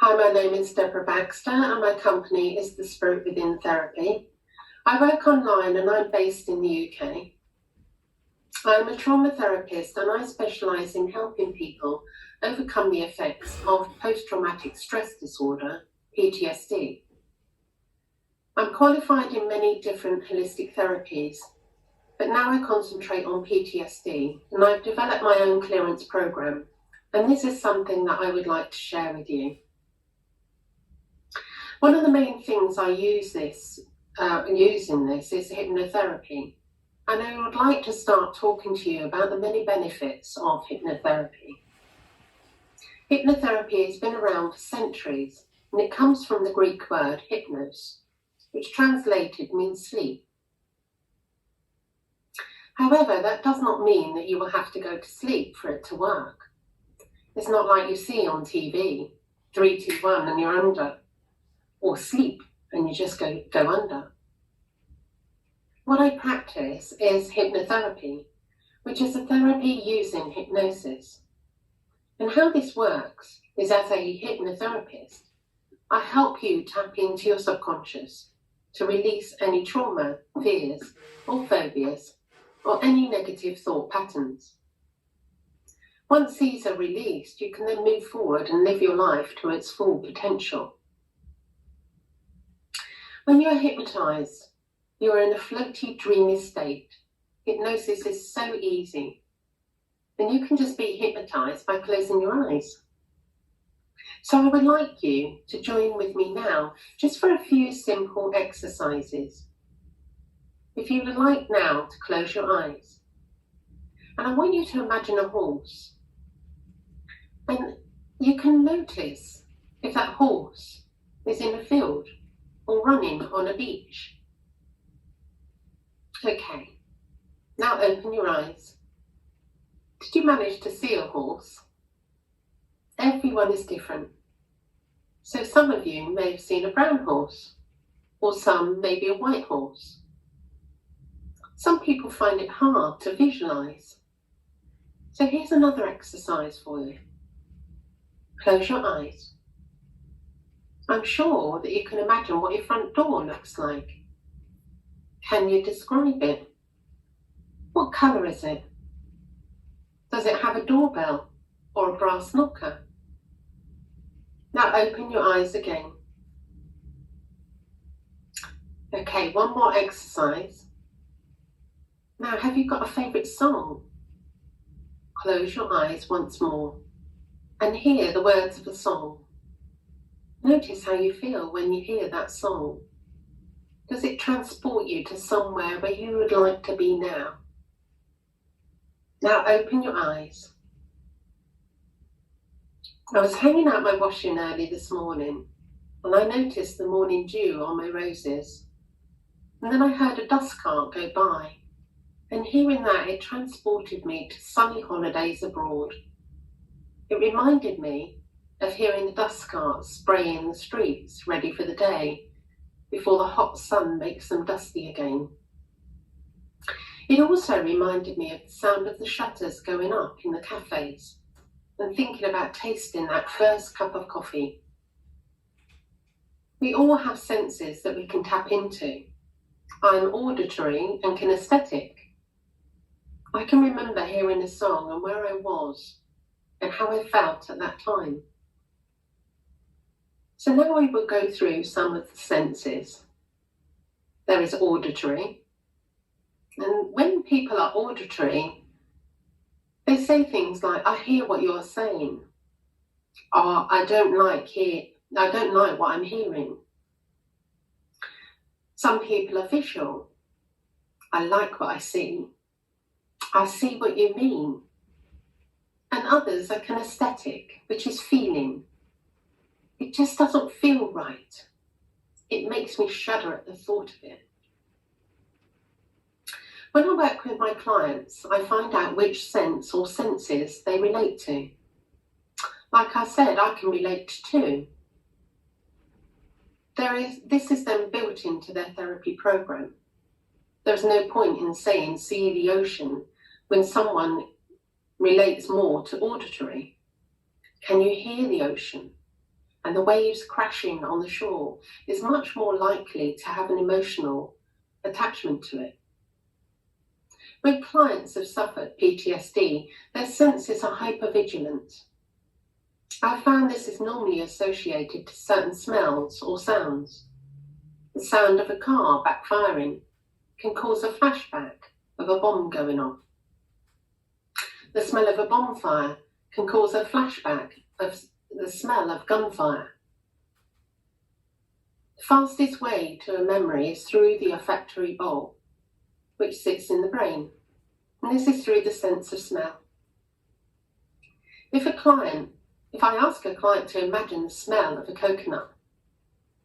Hi, my name is Deborah Baxter and my company is The Spirit Within Therapy. I work online and I'm based in the UK. I'm a trauma therapist and I specialise in helping people overcome the effects of post-traumatic stress disorder, PTSD. I'm qualified in many different holistic therapies, but now I concentrate on PTSD and I've developed my own clearance program, and this is something that I would like to share with you. One of the main things I use in this is hypnotherapy, and I would like to start talking to you about the many benefits of hypnotherapy. Hypnotherapy has been around for centuries, and it comes from the Greek word hypnos, which translated means sleep. However, that does not mean that you will have to go to sleep for it to work. It's not like you see on TV, 3, 2, 1 and you're under, or sleep and you just go under. What I practice is hypnotherapy, which is a therapy using hypnosis. And how this works is, as a hypnotherapist, I help you tap into your subconscious to release any trauma, fears, or phobias, or any negative thought patterns. Once these are released, you can then move forward and live your life to its full potential. When you are hypnotized, you are in a floaty, dreamy state. Hypnosis is so easy, and you can just be hypnotized by closing your eyes. So I would like you to join with me now, just for a few simple exercises. If you would like now to close your eyes, and I want you to imagine a horse, and you can notice if that horse is in a field or running on a beach. Okay, now open your eyes. Did you manage to see a horse? Everyone is different. So some of you may have seen a brown horse, or some maybe a white horse. Some people find it hard to visualize. So here's another exercise for you. Close your eyes. I'm sure that you can imagine what your front door looks like. Can you describe it? What colour is it? Does it have a doorbell or a brass knocker? Now open your eyes again. Okay, one more exercise. Now, have you got a favourite song? Close your eyes once more and hear the words of the song. Notice how you feel when you hear that song. Does it transport you to somewhere where you would like to be now? Now open your eyes. I was hanging out my washing early this morning and I noticed the morning dew on my roses. And then I heard a dust cart go by, and hearing that, it transported me to sunny holidays abroad. It reminded me of hearing the dust carts spraying the streets ready for the day before the hot sun makes them dusty again. It also reminded me of the sound of the shutters going up in the cafes and thinking about tasting that first cup of coffee. We all have senses that we can tap into. I'm auditory and kinesthetic. I can remember hearing a song and where I was and how I felt at that time. So now we will go through some of the senses. There is auditory. And when people are auditory, they say things like, I hear what you're saying, or I don't like what I'm hearing. Some people are visual. I like what I see. I see what you mean. And others are kinesthetic, which is feeling. It just doesn't feel right. It makes me shudder at the thought of it. When I work with my clients, I find out which sense or senses they relate to. Like I said, I can relate to two. This is then built into their therapy program. There's no point in saying see the ocean when someone relates more to auditory. Can you hear the ocean? and the waves crashing on the shore is much more likely to have an emotional attachment to it. When clients have suffered PTSD, their senses are hypervigilant. I found this is normally associated to certain smells or sounds. The sound of a car backfiring can cause a flashback of a bomb going off. The smell of a bonfire can cause a flashback of the smell of gunfire. The fastest way to a memory is through the olfactory bulb, which sits in the brain, and this is through the sense of smell. If I ask a client to imagine the smell of a coconut,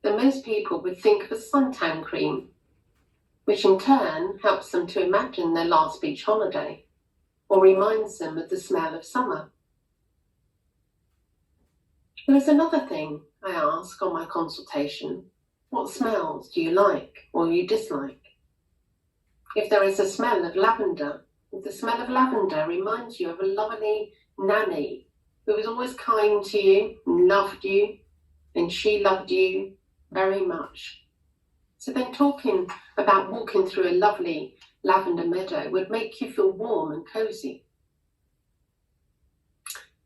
then most people would think of a suntan cream, which in turn helps them to imagine their last beach holiday, or reminds them of the smell of summer. There is another thing I ask on my consultation: what smells do you like or you dislike? If there is a smell of lavender, if the smell of lavender reminds you of a lovely nanny who was always kind to you, loved you, and she loved you very much. So then talking about walking through a lovely lavender meadow would make you feel warm and cozy.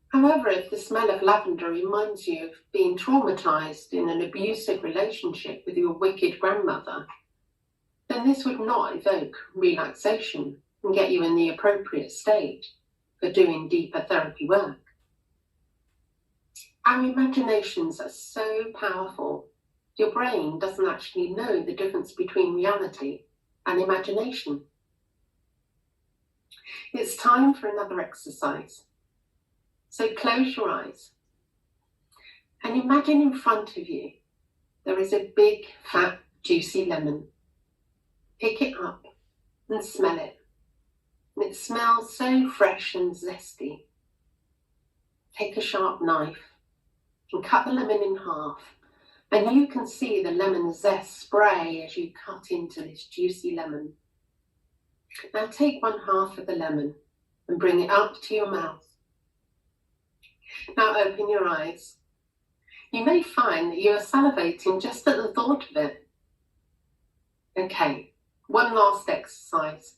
However, if the smell of lavender reminds you of being traumatized in an abusive relationship with your wicked grandmother, then this would not evoke relaxation and get you in the appropriate state for doing deeper therapy work. Our imaginations are so powerful, your brain doesn't actually know the difference between reality and imagination. It's time for another exercise. So close your eyes and imagine in front of you there is a big, fat, juicy lemon. Pick it up and smell it. And it smells so fresh and zesty. Take a sharp knife and cut the lemon in half, and you can see the lemon zest spray as you cut into this juicy lemon. Now take one half of the lemon and bring it up to your mouth. Now open your eyes. You may find that you are salivating just at the thought of it. Okay, one last exercise.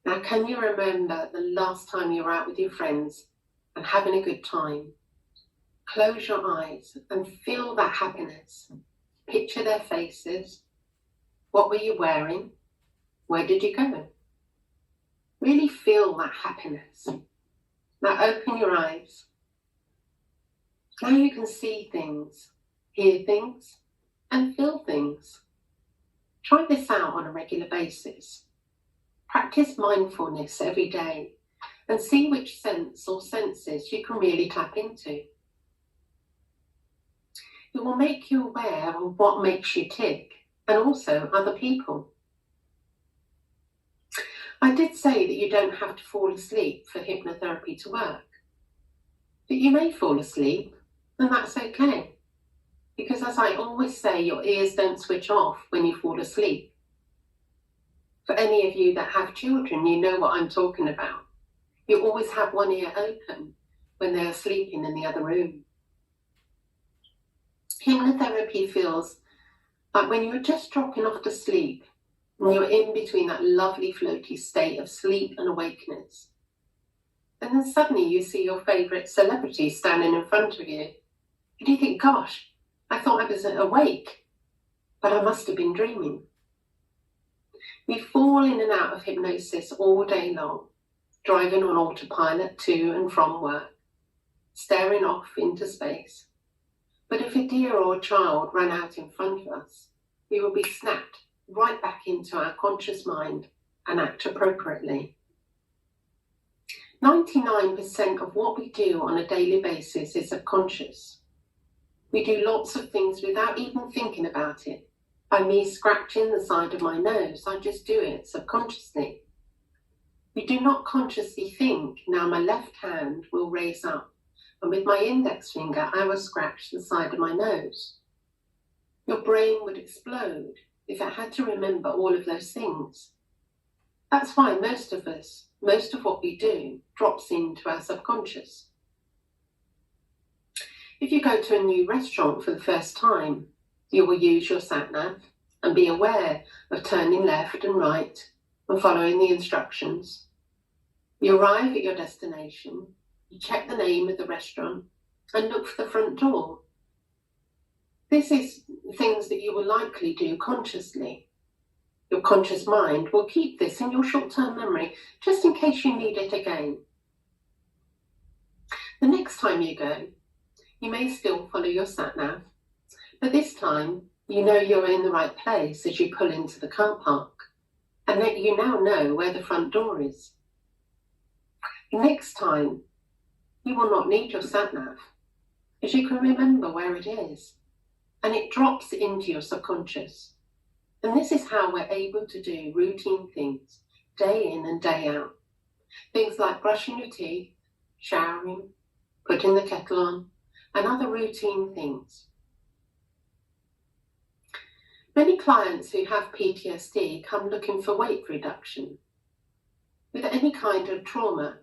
Now can you remember the last time you were out with your friends and having a good time? Close your eyes and feel that happiness. Picture their faces. What were you wearing? Where did you go? Really feel that happiness. Now open your eyes. Now you can see things, hear things, and feel things. Try this out on a regular basis. Practice mindfulness every day and see which sense or senses you can really tap into. It will make you aware of what makes you tick and also other people. I did say that you don't have to fall asleep for hypnotherapy to work, but you may fall asleep, and that's okay, because as I always say, your ears don't switch off when you fall asleep. For any of you that have children, you know what I'm talking about. You always have one ear open when they are sleeping in the other room. Hypnotherapy feels like when you're just dropping off to sleep and you're in between that lovely floaty state of sleep and awakeness. And then suddenly you see your favourite celebrity standing in front of you. And you think, gosh, I thought I was awake, but I must have been dreaming. We fall in and out of hypnosis all day long, driving on autopilot to and from work, staring off into space. But if a deer or a child ran out in front of us, we will be snapped right back into our conscious mind and act appropriately. 99% of what we do on a daily basis is subconscious. We do lots of things without even thinking about it. By me scratching the side of my nose, I just do it subconsciously. We do not consciously think, now my left hand will raise up, and with my index finger I will scratch the side of my nose. Your brain would explode if it had to remember all of those things. That's why most of what we do drops into our subconscious. If you go to a new restaurant for the first time, you will use your sat-nav and be aware of turning left and right and following the instructions. You arrive at your destination, you check the name of the restaurant and look for the front door. This is things that you will likely do consciously. Your conscious mind will keep this in your short-term memory just in case you need it again. The next time you go, you may still follow your sat-nav, but this time you know you're in the right place as you pull into the car park, and that you now know where the front door is. The next time, you will not need your sat-nav, as you can remember where it is, and it drops into your subconscious. And this is how we're able to do routine things day in and day out. Things like brushing your teeth, showering, putting the kettle on, and other routine things. Many clients who have PTSD come looking for weight reduction. With any kind of trauma,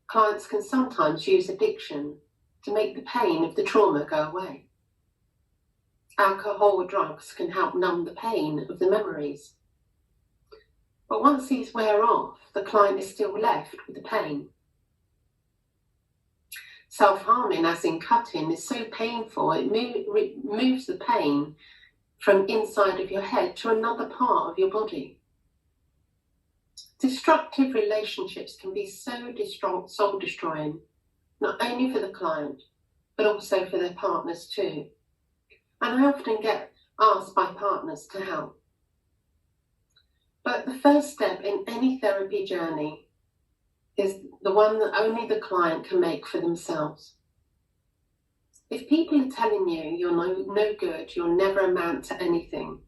clients can sometimes use addiction to make the pain of the trauma go away. Alcohol or drugs can help numb the pain of the memories. But once these wear off, the client is still left with the pain. Self-harming, as in cutting, is so painful, it moves the pain from inside of your head to another part of your body. Destructive relationships can be so soul-destroying, not only for the client, but also for their partners too. And I often get asked by partners to help. But the first step in any therapy journey is the one that only the client can make for themselves. If people are telling you you're no good, you'll never amount to anything,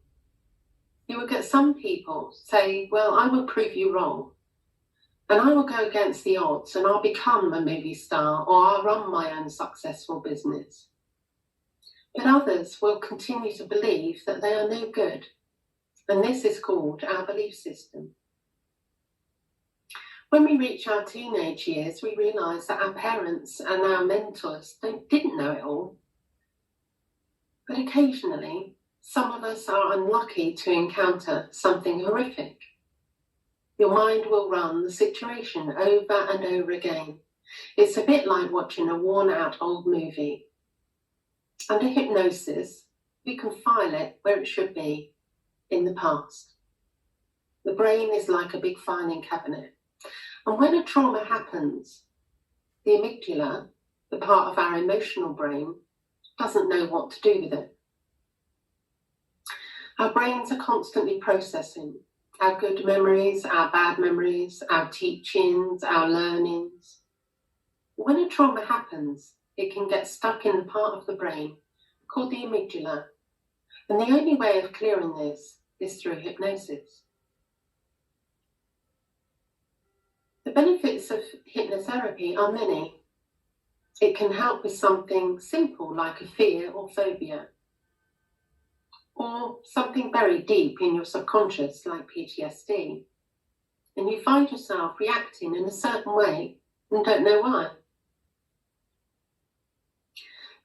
you will get some people say, well, I will prove you wrong, and I will go against the odds, and I'll become a movie star, or I'll run my own successful business. But others will continue to believe that they are no good, and this is called our belief system. When we reach our teenage years, we realise that our parents and our mentors didn't know it all. But occasionally, some of us are unlucky to encounter something horrific. Your mind will run the situation over and over again. It's a bit like watching a worn-out old movie. Under hypnosis, we can file it where it should be, in the past. The brain is like a big filing cabinet. And when a trauma happens, the amygdala, the part of our emotional brain, doesn't know what to do with it. Our brains are constantly processing our good memories, our bad memories, our teachings, our learnings. When a trauma happens, it can get stuck in the part of the brain called the amygdala. And the only way of clearing this is through hypnosis. The benefits of hypnotherapy are many. It can help with something simple like a fear or phobia, or something very deep in your subconscious like PTSD, and you find yourself reacting in a certain way and don't know why.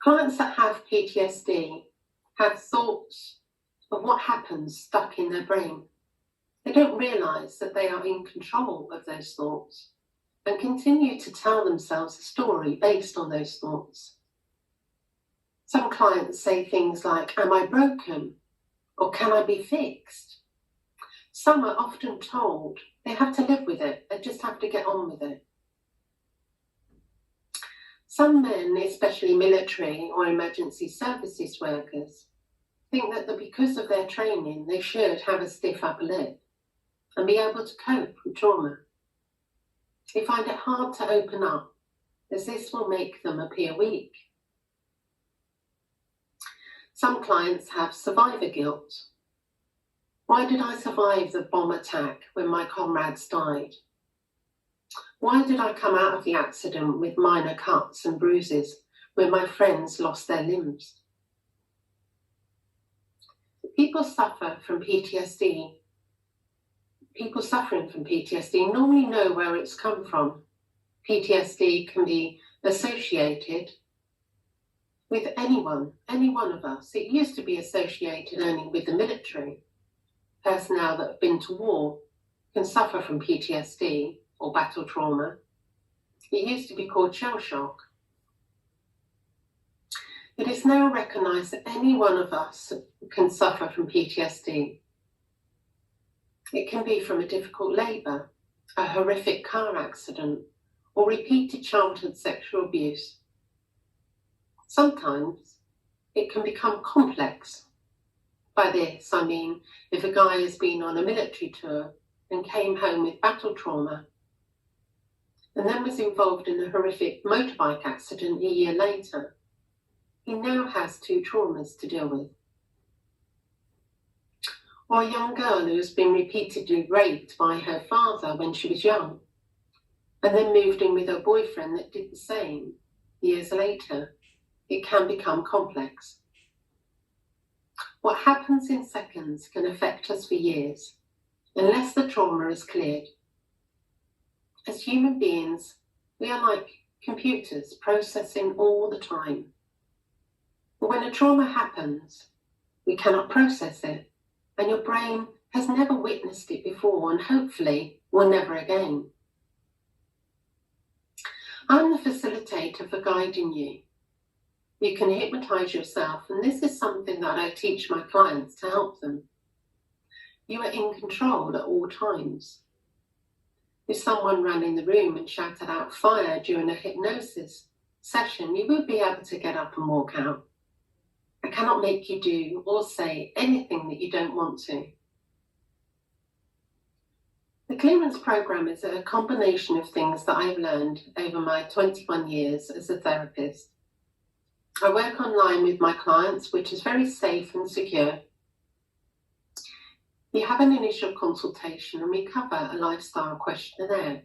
Clients that have PTSD have thoughts of what happens stuck in their brain. They don't realise that they are in control of those thoughts and continue to tell themselves a story based on those thoughts. Some clients say things like, am I broken? Or can I be fixed? Some are often told they have to live with it, they just have to get on with it. Some men, especially military or emergency services workers, think that because of their training, they should have a stiff upper lip and be able to cope with trauma. They find it hard to open up, as this will make them appear weak. Some clients have survivor guilt. Why did I survive the bomb attack when my comrades died? Why did I come out of the accident with minor cuts and bruises when my friends lost their limbs? People suffering from PTSD normally know where it's come from. PTSD can be associated with anyone, any one of us. It used to be associated only with the military. Personnel that have been to war can suffer from PTSD or battle trauma. It used to be called shell shock. It is now recognised that any one of us can suffer from PTSD. It can be from a difficult labour, a horrific car accident, or repeated childhood sexual abuse. Sometimes it can become complex. By this, I mean if a guy has been on a military tour and came home with battle trauma, and then was involved in a horrific motorbike accident a year later, he now has 2 traumas to deal with. Or a young girl who has been repeatedly raped by her father when she was young, and then moved in with her boyfriend that did the same years later. It can become complex. What happens in seconds can affect us for years, unless the trauma is cleared. As human beings, we are like computers processing all the time. But when a trauma happens, we cannot process it, and your brain has never witnessed it before and hopefully will never again. I'm the facilitator for guiding you. You can hypnotise yourself, and this is something that I teach my clients to help them. You are in control at all times. If someone ran in the room and shouted out fire during a hypnosis session, you will be able to get up and walk out. I cannot make you do or say anything that you don't want to. The clearance program is a combination of things that I've learned over my 21 years as a therapist. I work online with my clients, which is very safe and secure. You have an initial consultation and we cover a lifestyle questionnaire.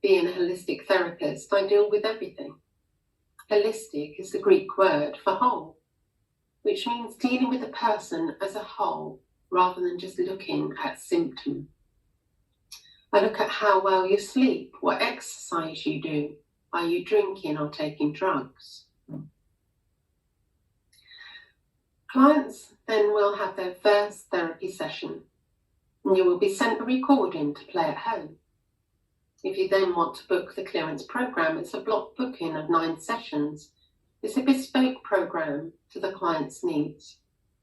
Being a holistic therapist, I deal with everything. Holistic is the Greek word for whole, which means dealing with a person as a whole rather than just looking at symptoms. I look at how well you sleep, what exercise you do, are you drinking or taking drugs? Clients then will have their first therapy session, and you will be sent a recording to play at home. If you then want to book the clearance program, it's a block booking of 9 sessions. It's a bespoke program to the client's needs.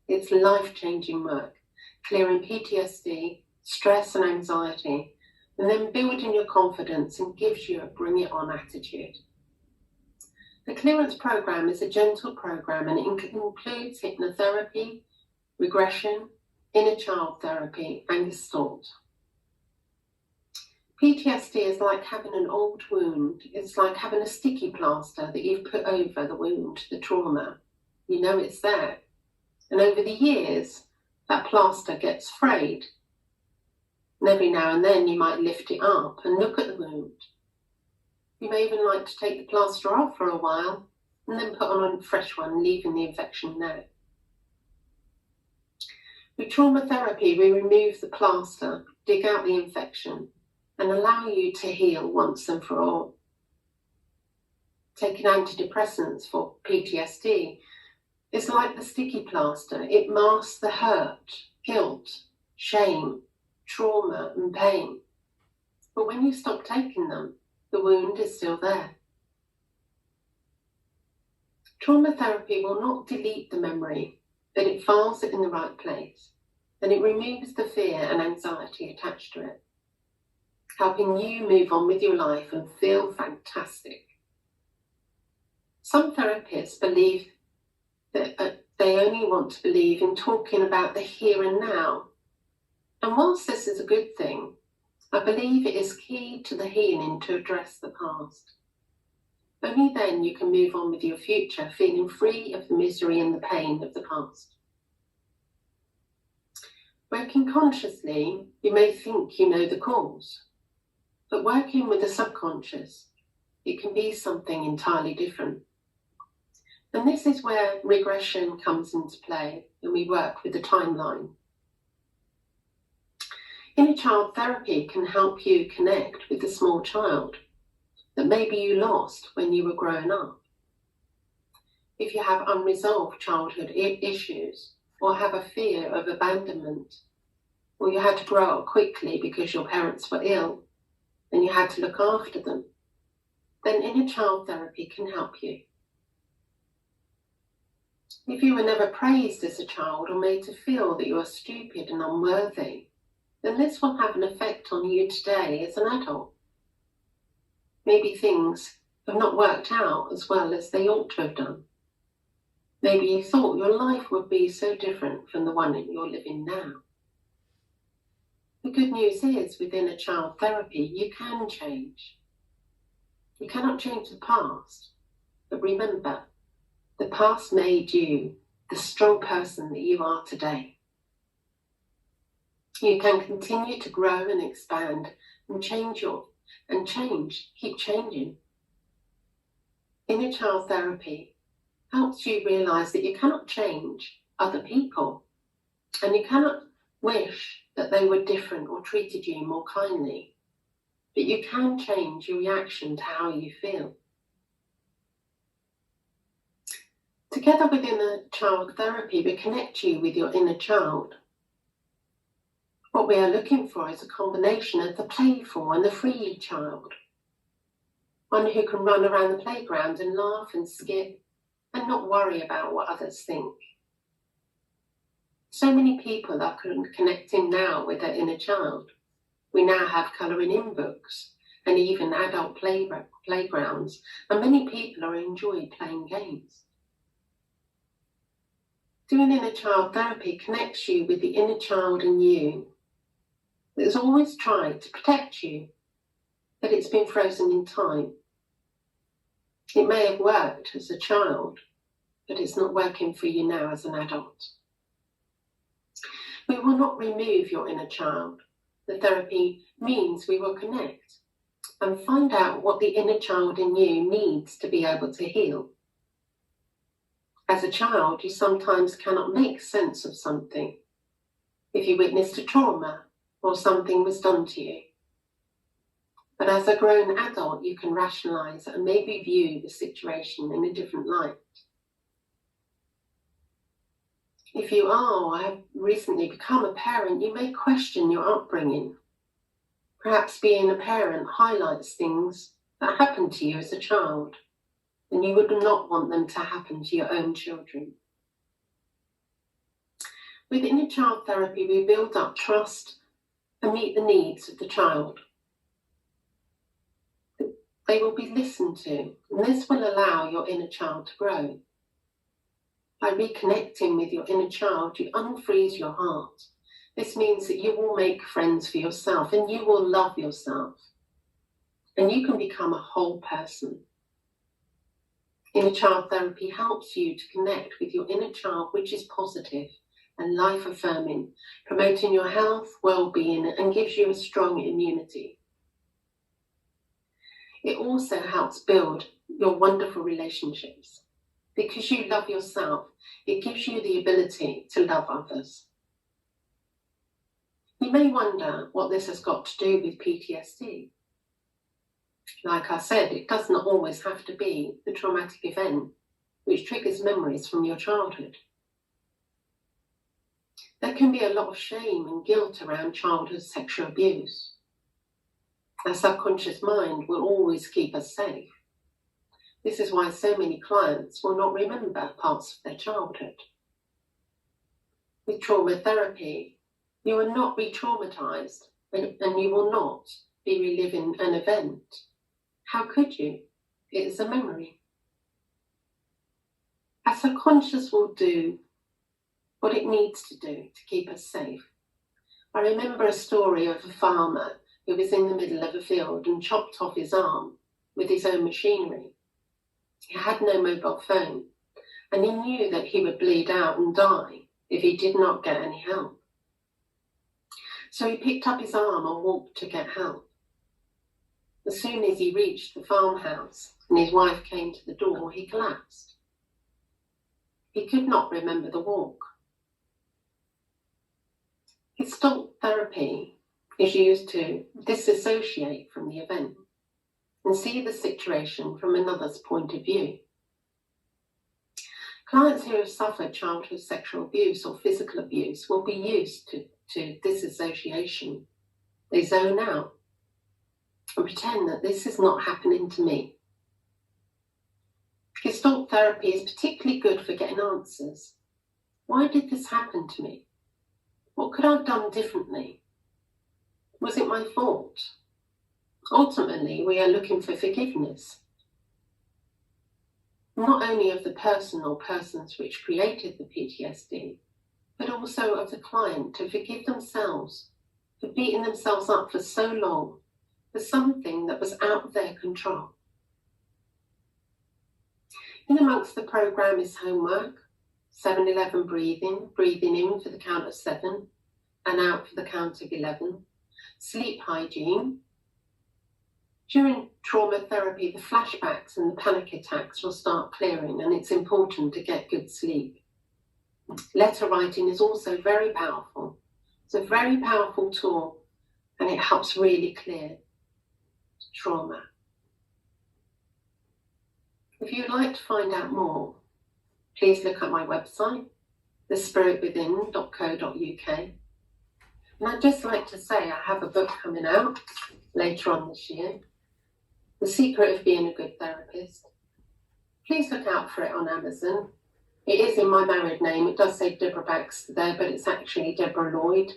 It's life-changing work, clearing PTSD, stress and anxiety, and then building your confidence and gives you a bring it on attitude. The clearance program is a gentle program and it includes hypnotherapy, regression, inner child therapy and gestalt. PTSD is like having an old wound. It's like having a sticky plaster that you've put over the wound, the trauma. You know it's there. And over the years, that plaster gets frayed. And every now and then you might lift it up and look at the wound. You may even like to take the plaster off for a while and then put on a fresh one, leaving the infection there. With trauma therapy, we remove the plaster, dig out the infection, and allow you to heal once and for all. Taking antidepressants for PTSD is like the sticky plaster. It masks the hurt, guilt, shame, trauma and pain. But when you stop taking them, the wound is still there. Trauma therapy will not delete the memory, but it files it in the right place, and it removes the fear and anxiety attached to it, helping you move on with your life and feel fantastic. Some therapists believe that they only want to believe in talking about the here and now. And whilst this is a good thing, I believe it is key to the healing to address the past. Only then you can move on with your future, feeling free of the misery and the pain of the past. Working consciously, you may think you know the cause, but working with the subconscious, it can be something entirely different. And this is where regression comes into play, and we work with the timeline. Inner child therapy can help you connect with the small child that maybe you lost when you were growing up. if you have unresolved childhood issues, or have a fear of abandonment, or you had to grow up quickly because your parents were ill and you had to look after them, then inner child therapy can help you. If you were never praised as a child or made to feel that you are stupid and unworthy, then this will have an effect on you today as an adult. Maybe things have not worked out as well as they ought to have done. Maybe you thought your life would be so different from the one that you're living now. The good news is, with inner child therapy, you can change. You cannot change the past, but remember, the past made you the strong person that you are today. You can continue to grow and expand and keep changing. Inner child therapy helps you realize that you cannot change other people, and you cannot wish that they were different or treated you more kindly, but you can change your reaction to how you feel. Together with inner child therapy, we connect you with your inner child. What we are looking for is a combination of the playful and the free child. One who can run around the playground and laugh and skip and not worry about what others think. So many people are connecting now with their inner child. We now have colouring in books and even adult playgrounds, and many people are enjoying playing games. Doing inner child therapy connects you with the inner child in you that has always tried to protect you, but it's been frozen in time. It may have worked as a child, but it's not working for you now as an adult. We will not remove your inner child. The therapy means we will connect and find out what the inner child in you needs to be able to heal. As a child, you sometimes cannot make sense of something. If you witnessed a trauma or something was done to you. But as a grown adult, you can rationalise and maybe view the situation in a different light. If you are or have recently become a parent, you may question your upbringing. Perhaps being a parent highlights things that happened to you as a child, and you would not want them to happen to your own children. With inner child therapy, we build up trust and meet the needs of the child. They will be listened to, and this will allow your inner child to grow. By reconnecting with your inner child, you unfreeze your heart. This means that you will make friends for yourself and you will love yourself. And you can become a whole person. Inner child therapy helps you to connect with your inner child, which is positive and life-affirming, promoting your health, well-being, and gives you a strong immunity. It also helps build your wonderful relationships. Because you love yourself, it gives you the ability to love others. You may wonder what this has got to do with PTSD. Like I said, it does not always have to be the traumatic event which triggers memories from your childhood. There can be a lot of shame and guilt around childhood sexual abuse. Our subconscious mind will always keep us safe. This is why so many clients will not remember parts of their childhood. With trauma therapy, you are not re-traumatized and you will not be reliving an event. How could you? It is a memory. Our subconscious will do what it needs to do to keep us safe. I remember a story of a farmer who was in the middle of a field and chopped off his arm with his own machinery. He had no mobile phone, and he knew that he would bleed out and die if he did not get any help. So he picked up his arm and walked to get help. As soon as he reached the farmhouse and his wife came to the door, he collapsed. He could not remember the walk. Gestalt therapy is used to disassociate from the event and see the situation from another's point of view. Clients who have suffered childhood sexual abuse or physical abuse will be used to disassociation. They zone out and pretend that this is not happening to me. Gestalt therapy is particularly good for getting answers. Why did this happen to me? What could I have done differently? Was it my fault? Ultimately, we are looking for forgiveness, not only of the person or persons which created the PTSD, but also of the client to forgive themselves for beating themselves up for so long for something that was out of their control. In amongst the program is homework, 7-11 breathing in for the count of 7 and out for the count of 11, sleep hygiene. During trauma therapy, the flashbacks and the panic attacks will start clearing, and it's important to get good sleep. Letter writing is also very powerful. It's a very powerful tool, and it helps really clear trauma. If you'd like to find out more, please look at my website, thespiritwithin.co.uk. And I'd just like to say I have a book coming out later on this year, The Secret of Being a Good Therapist. Please look out for it on Amazon. It is in my married name. It does say Deborah Baxter there, but it's actually Deborah Lloyd.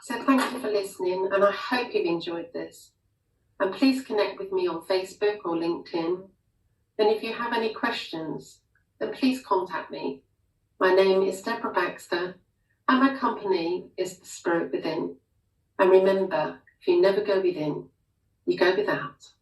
So thank you for listening, and I hope you've enjoyed this. And please connect with me on Facebook or LinkedIn. And if you have any questions, then please contact me. My name is Deborah Baxter, and my company is The Spirit Within. And remember, if you never go within, you go without.